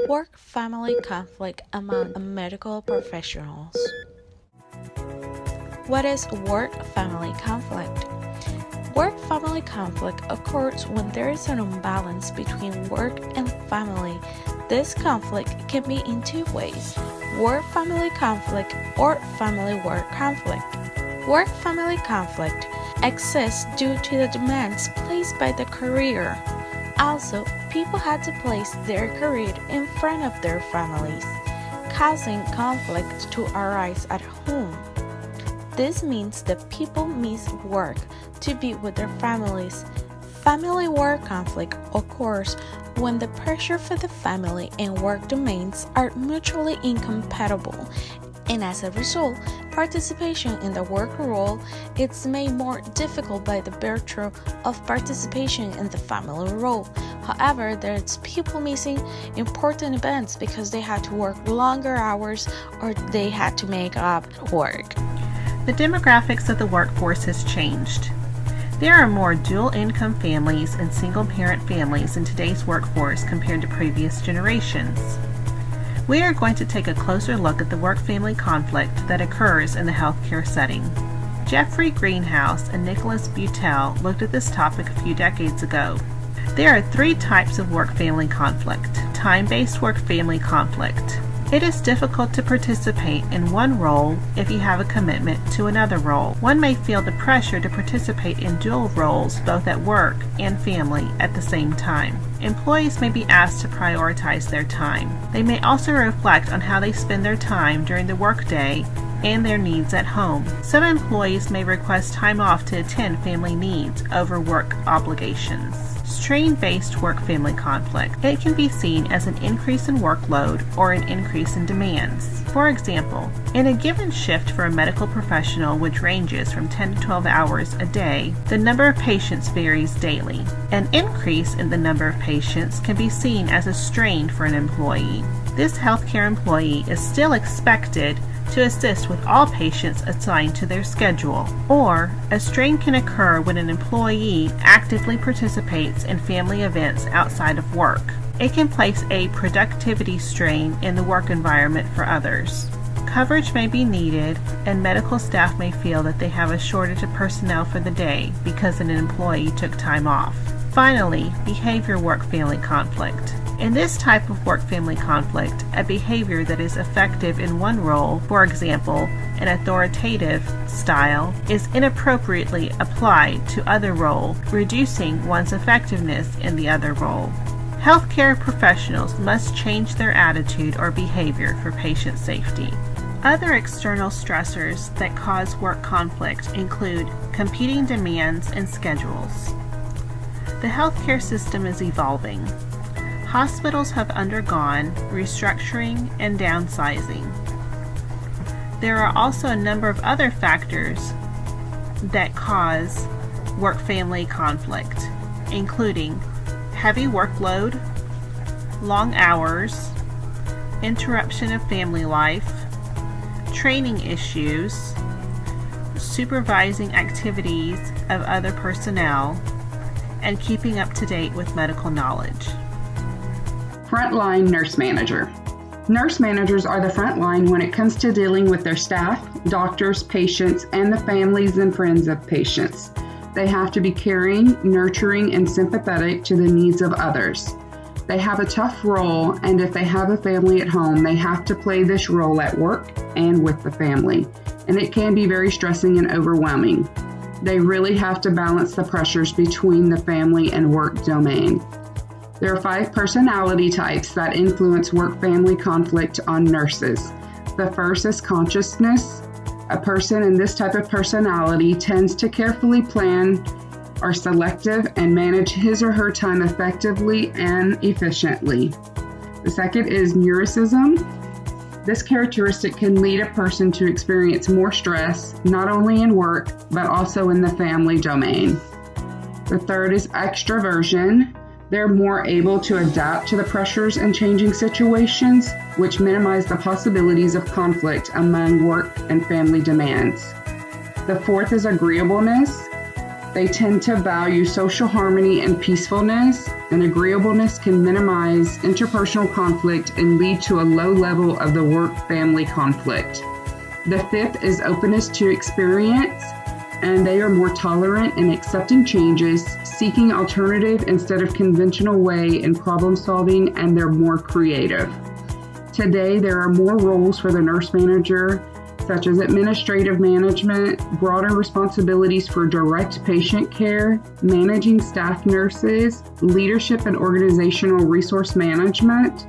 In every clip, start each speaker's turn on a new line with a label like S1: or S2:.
S1: Work-family conflict among medical professionals. What is work-family conflict? Work-family conflict occurs when there is an imbalance between work and family. This conflict can be in two ways: work-family conflict or family-work conflict. Work-family conflict exists due to the demands placed by the career. Also, people had to place their career in front of their families, causing conflict to arise at home. This means that people miss work to be with their families. Family work conflict occurs when the pressure for the family and work domains are mutually incompatible, and as a result, participation in the work role is made more difficult by the virtue of participation in the family role. However, there's people missing important events because they had to work longer hours or they had to make up work.
S2: The demographics of the workforce has changed. There are more dual-income families and single-parent families in today's workforce compared to previous generations. We are going to take a closer look at the work-family conflict that occurs in the healthcare setting. Jeffrey Greenhouse and Nicholas Butel looked at this topic a few decades ago. There are three types of work-family conflict. Time-based work-family conflict. It is difficult to participate in one role if you have a commitment to another role. One may feel the pressure to participate in dual roles both at work and family at the same time. Employees may be asked to prioritize their time. They may also reflect on how they spend their time during the workday and their needs at home. Some employees may request time off to attend family needs over work obligations. Strain-based work-family conflict. It can be seen as an increase in workload or an increase in demands. For example, in a given shift for a medical professional which ranges from 10 to 12 hours a day, the number of patients varies daily. An increase in the number of patients can be seen as a strain for an employee. This healthcare employee is still expected to assist with all patients assigned to their schedule, or a strain can occur when an employee actively participates in family events outside of work. It can place a productivity strain in the work environment for others. Coverage may be needed, and medical staff may feel that they have a shortage of personnel for the day because an employee took time off. Finally, behavior work-family conflict. In this type of work-family conflict, a behavior that is effective in one role, for example, an authoritative style, is inappropriately applied to other role, reducing one's effectiveness in the other role. Healthcare professionals must change their attitude or behavior for patient safety. Other external stressors that cause work conflict include competing demands and schedules. The healthcare system is evolving. Hospitals have undergone restructuring and downsizing. There are also a number of other factors that cause work-family conflict, including heavy workload, long hours, interruption of family life, training issues, supervising activities of other personnel, and keeping up to date with medical knowledge.
S3: Frontline nurse manager. Nurse managers are the front line when it comes to dealing with their staff, doctors, patients, and the families and friends of patients. They have to be caring, nurturing, and sympathetic to the needs of others. They have a tough role, and if they have a family at home, they have to play this role at work and with the family, and it can be very stressing and overwhelming. They really have to balance the pressures between the family and work domain. There are 5 personality types that influence work-family conflict on nurses. The first is consciousness. A person in this type of personality tends to carefully plan, are selective, and manage his or her time effectively and efficiently. The second is neuroticism. This characteristic can lead a person to experience more stress, not only in work, but also in the family domain. The third is extroversion. They're more able to adapt to the pressures and changing situations, which minimize the possibilities of conflict among work and family demands. The fourth is agreeableness. They tend to value social harmony and peacefulness, and agreeableness can minimize interpersonal conflict and lead to a low level of the work-family conflict. The fifth is openness to experience, and they are more tolerant in accepting changes, seeking alternative instead of conventional way in problem solving, and they're more creative. Today, there are more roles for the nurse manager, such as administrative management, broader responsibilities for direct patient care, managing staff nurses, leadership and organizational resource management.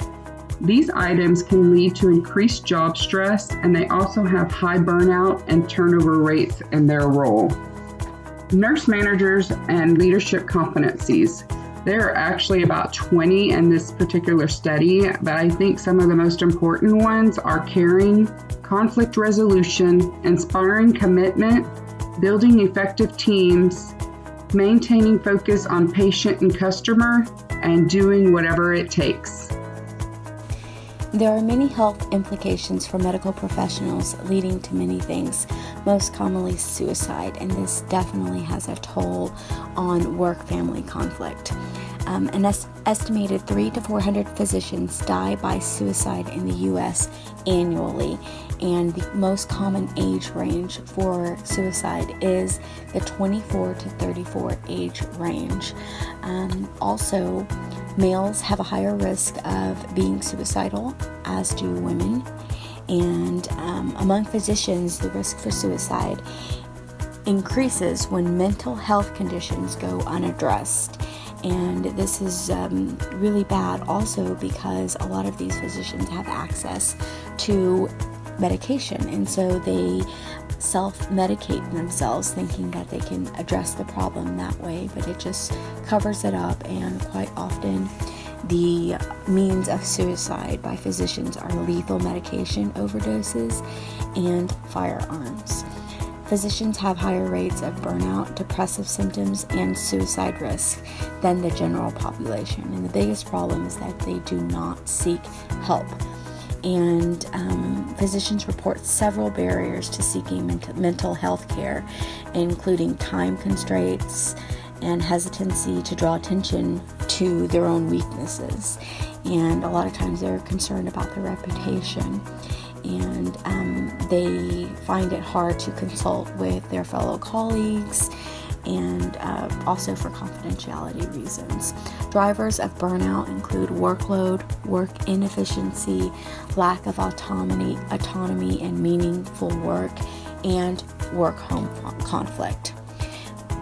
S3: These items can lead to increased job stress, and they also have high burnout and turnover rates in their role. Nurse managers and leadership competencies. There are actually about 20 in this particular study, but I think some of the most important ones are caring, conflict resolution, inspiring commitment, building effective teams, maintaining focus on patient and customer, and doing whatever it takes.
S4: There are many health implications for medical professionals, leading to many things, most commonly suicide, and this definitely has a toll on work-family conflict. An estimated 300 to 400 physicians die by suicide in the U.S. annually, and the most common age range for suicide is the 24 to 34 age range. Also, males have a higher risk of being suicidal, as do women, and among physicians, the risk for suicide increases when mental health conditions go unaddressed. And this is really bad also because a lot of these physicians have access to medication, and so they self-medicate themselves thinking that they can address the problem that way, but it just covers it up, and quite often the means of suicide by physicians are lethal medication overdoses and firearms. Physicians have higher rates of burnout, depressive symptoms, and suicide risk than the general population. And the biggest problem is that they do not seek help. And physicians report several barriers to seeking mental health care, including time constraints and hesitancy to draw attention to their own weaknesses. And a lot of times they're concerned about their reputation. And they find it hard to consult with their fellow colleagues, and also for confidentiality reasons. Drivers of burnout include workload, work inefficiency, lack of autonomy and meaningful work, and work-home conflict.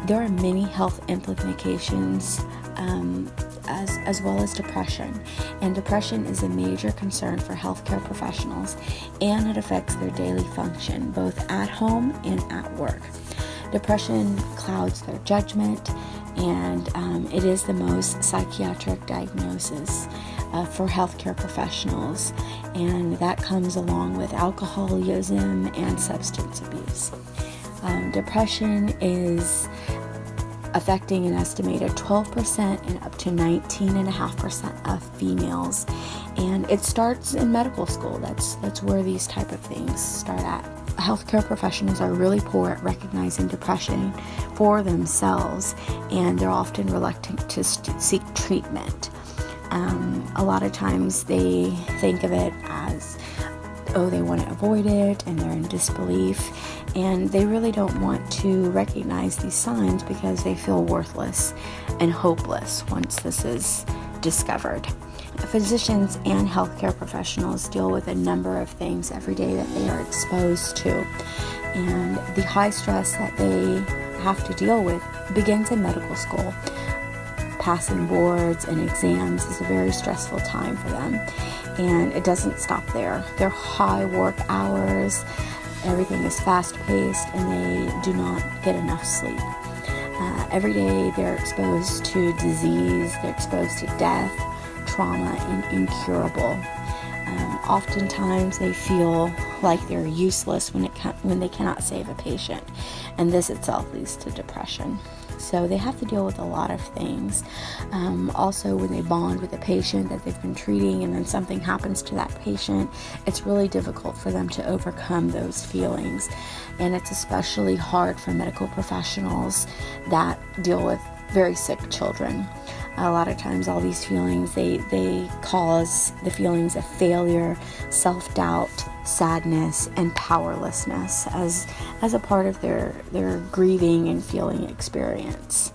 S4: There are many health implications as well as depression, and depression is a major concern for healthcare professionals, and it affects their daily function both at home and at work. Depression clouds their judgment, and it is the most psychiatric diagnosis for healthcare professionals, and that comes along with alcoholism and substance abuse. Depression is affecting an estimated 12% and up to 19.5% of females, and it starts in medical school. That's where these type of things start at. Healthcare professionals are really poor at recognizing depression for themselves, and they're often reluctant to seek treatment. A lot of times they think of it as, they want to avoid it, and they're in disbelief, and they really don't want to recognize these signs because they feel worthless and hopeless once this is discovered. Physicians and healthcare professionals deal with a number of things every day that they are exposed to, and the high stress that they have to deal with begins in medical school. Passing boards and exams is a very stressful time for them, and it doesn't stop there. Their high work hours, everything is fast-paced, and they do not get enough sleep. Every day they're exposed to disease, they're exposed to death, trauma, and incurable. Oftentimes they feel like they're useless when they cannot save a patient, and this itself leads to depression. So they have to deal with a lot of things. Also, when they bond with a patient that they've been treating and then something happens to that patient, it's really difficult for them to overcome those feelings. And it's especially hard for medical professionals that deal with very sick children. A lot of times all these feelings, they cause the feelings of failure, self-doubt, sadness, and powerlessness as a part of their grieving and feeling experience.